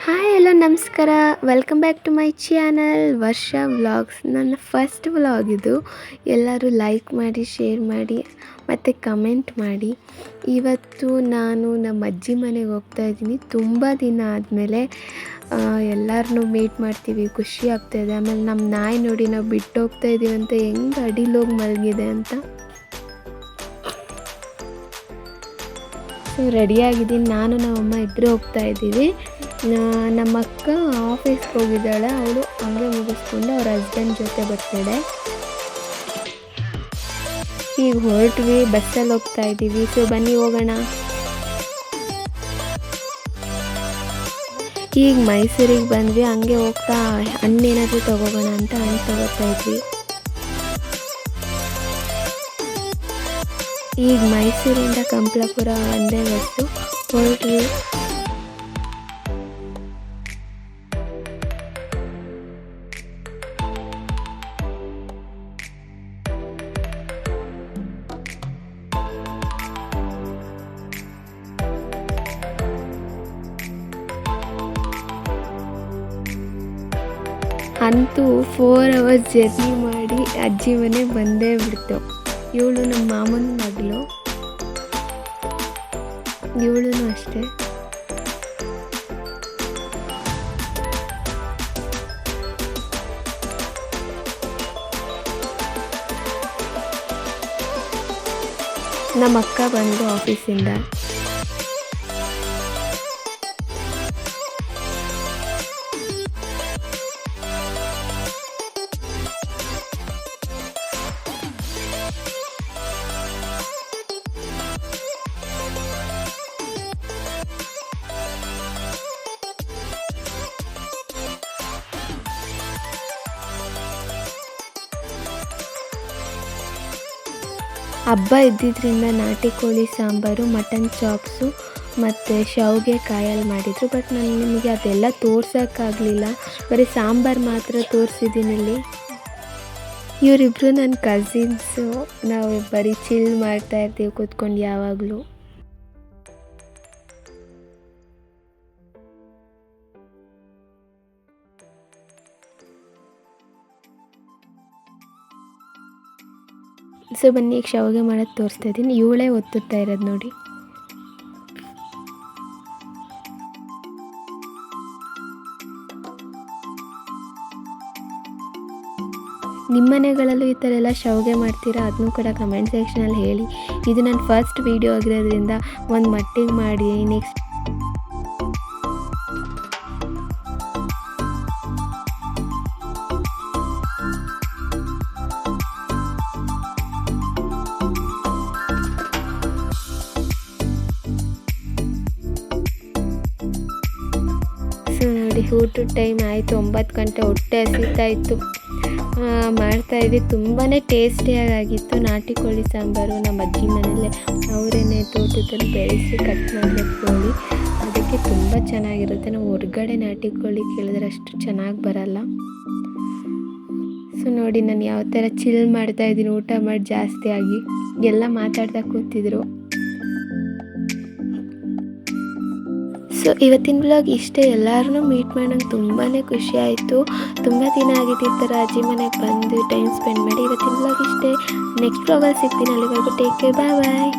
Hi hello ನಮಸ್ಕಾರ, welcome back to my channel Varsha vlogs. ನನ್ನ first vlog ಇದು. ಎಲ್ಲರೂ ಲೈಕ್ ಮಾಡಿ, ಶೇರ್ ಮಾಡಿ ಮತ್ತು ಕಮೆಂಟ್ ಮಾಡಿ. ಇವತ್ತು ನಾನು ನಮ್ಮ ಅಜ್ಜಿ ಮನೆಗೆ ಹೋಗ್ತಾ ಇದ್ದೀನಿ. ತುಂಬ ದಿನ ಆದಮೇಲೆ ಎಲ್ಲರನ್ನೂ ಮೀಟ್ ಮಾಡ್ತೀವಿ, ಖುಷಿ ಆಗ್ತಾಯಿದೆ. ಆಮೇಲೆ ನಮ್ಮ ನಾಯಿ ನೋಡಿ ನಾವು ಬಿಟ್ಟು ಹೋಗ್ತಾ ಇದ್ದೀವಿ ಅಂತ ಹೆಂಗೆ ಅಡಿಲೋಗಿ ಮಲಗಿದೆ ಅಂತ. ಸೊ ರೆಡಿಯಾಗಿದ್ದೀನಿ, ನಾನು ನಮ್ಮಮ್ಮ ಇಬ್ಬರು ಹೋಗ್ತಾ ಇದ್ದೀವಿ. ನಮ್ಮ ಅಕ್ಕ ಆಫೀಸ್ಗೆ ಹೋಗಿದ್ದಾಳೆ, ಅವಳು ಹಂಗೆ ಮುಗಿಸ್ಕೊಂಡು ಅವ್ರ ಹಸ್ಬೆಂಡ್ ಜೊತೆ ಬರ್ತಾಳೆ. ಈಗ ಹೊರಟ್ವಿ, ಬಸ್ಸಲ್ಲಿ ಹೋಗ್ತಾ ಇದ್ದೀವಿ. ಸೊ ಬನ್ನಿ ಹೋಗೋಣ. ಈಗ ಮೈಸೂರಿಗೆ ಬಂದ್ವಿ, ಹಂಗೆ ಹೋಗ್ತಾ ಹಣ್ಣೇನಾದರೂ ತೊಗೋಗೋಣ ಅಂತ ಹಣ್ಣು ತೊಗೋತಾ ಇದ್ವಿ. ಈಗ ಮೈಸೂರಿಂದ ಕಂಪ್ಲಾಪುರ ಒಂದೇ ಬಸ್ಸು, ಹೊರಟ್ವಿ. ಅಂತೂ 4 hours ಜರ್ನಿ ಮಾಡಿ ಅಜ್ಜಿ ಮನೆ ಬಂದೇ ಬಿಡ್ತು. ಇವಳು ನಮ್ಮ ಮಾಮನ ಮಗಳು, ಇವಳು ಅಷ್ಟೇ. ನಮ್ಮ ಅಕ್ಕ ಬಂದು ಆಫೀಸಿಂದ. ಹಬ್ಬ ಇದ್ದಿದ್ದರಿಂದ ನಾಟಿ ಕೋಳಿ ಸಾಂಬಾರು, ಮಟನ್ ಚಾಪ್ಸು ಮತ್ತು ಶಾವಿಗೆ ಕಾಯಲ್ಲಿ ಮಾಡಿದರು. ಬಟ್ ನಾನು ನಿಮಗೆ ಅದೆಲ್ಲ ತೋರ್ಸೋಕ್ಕಾಗಲಿಲ್ಲ, ಬರೀ ಸಾಂಬಾರು ಮಾತ್ರ ತೋರಿಸಿದ್ದೀನಿ ಇಲ್ಲಿ. ಇವರಿಬ್ಬರು ನನ್ನ ಕಸಿನ್ಸು. ನಾವು ಬರೀ ಚಿಲ್ ಮಾಡ್ತಾಯಿರ್ತೀವಿ ಕೂತ್ಕೊಂಡು ಯಾವಾಗಲೂ. ಸೊ ಬನ್ನಿ, ಈಗ ಶಾವಿಗೆ ಮಾಡೋದು ತೋರಿಸ್ತಾ ಇದ್ದೀನಿ. ಇವಳೇ ಒತ್ತುತ್ತಾ ಇರೋದು ನೋಡಿ. ನಿಮ್ಮ ಮನೆಗಳಲ್ಲೂ ಈ ಥರ ಎಲ್ಲ ಶಾವಿಗೆ ಮಾಡ್ತೀರಾ? ಅದನ್ನೂ ಕೂಡ ಕಮೆಂಟ್ ಸೆಕ್ಷನಲ್ಲಿ ಹೇಳಿ. ಇದು ನನ್ನ ಫಸ್ಟ್ ವೀಡಿಯೋ ಆಗಿರೋದ್ರಿಂದ ಒಂದು ಮಟ್ಟಿಗೆ ಮಾಡಿ. ನೆಕ್ಸ್ಟ್ ನೋಡಿ, ಊಟದ ಟೈಮ್ ಆಯಿತು. 9 ಗಂಟೆ, ಹೊಟ್ಟೆ ಹಸಿತಾಯಿತ್ತು. ಮಾಡ್ತಾಯಿದ್ವಿ. ತುಂಬಾ ಟೇಸ್ಟಿಯಾಗಿತ್ತು. ನಾಟಿ ಕೋಳಿ ಸಾಂಬಾರು ನಮ್ಮ ಅಜ್ಜಿ ಮನೆಯಲ್ಲೇ ಅವರೇನೆ ತೋಟದಲ್ಲಿ ಬೆಳೆಸಿ ಕಟ್ ಮಾಡಬೇಕು ಕೋಳಿ. ಅದಕ್ಕೆ ತುಂಬ ಚೆನ್ನಾಗಿರುತ್ತೆ. ನಾವು ಹೊರಗಡೆ ನಾಟಿ ಕೋಳಿ ಕೇಳಿದ್ರೆ ಅಷ್ಟು ಚೆನ್ನಾಗಿ ಬರಲ್ಲ. ಸೊ ನೋಡಿ, ನಾನು ಯಾವ ಥರ ಚಿಲ್ ಮಾಡ್ತಾಯಿದ್ದೀನಿ ಊಟ ಮಾಡಿ ಜಾಸ್ತಿ ಆಗಿ. ಎಲ್ಲ ಮಾತಾಡ್ತಾ ಕೂತಿದ್ರು. ಸೊ ಇವತ್ತಿನ ಬ್ಲಾಗ್ ಇಷ್ಟೇ. ಎಲ್ಲರನ್ನೂ ಮೀಟ್ ಮಾಡಿ ನಂಗೆ ತುಂಬಾ ಖುಷಿ ಆಯಿತು. ತುಂಬ ದಿನ ಆಗಿದೆ ಈ ಥರ ಅಜ್ಜಿ ಮನೆಗೆ ಬಂದು ಟೈಮ್ ಸ್ಪೆಂಡ್ ಮಾಡಿ. ಇವತ್ತಿನ ಬ್ಲಾಗ್ ಇಷ್ಟೇ. ನೆಕ್ಸ್ಟ್ ಬ್ಲಾಗಲ್ಲಿ ಸಿಗ್ತೀನಿ. ಅಲ್ಲಿವರೆಗೂ ಟೇಕ್ ಕೇರ್, ಬಾಯ್ ಬಾಯ್.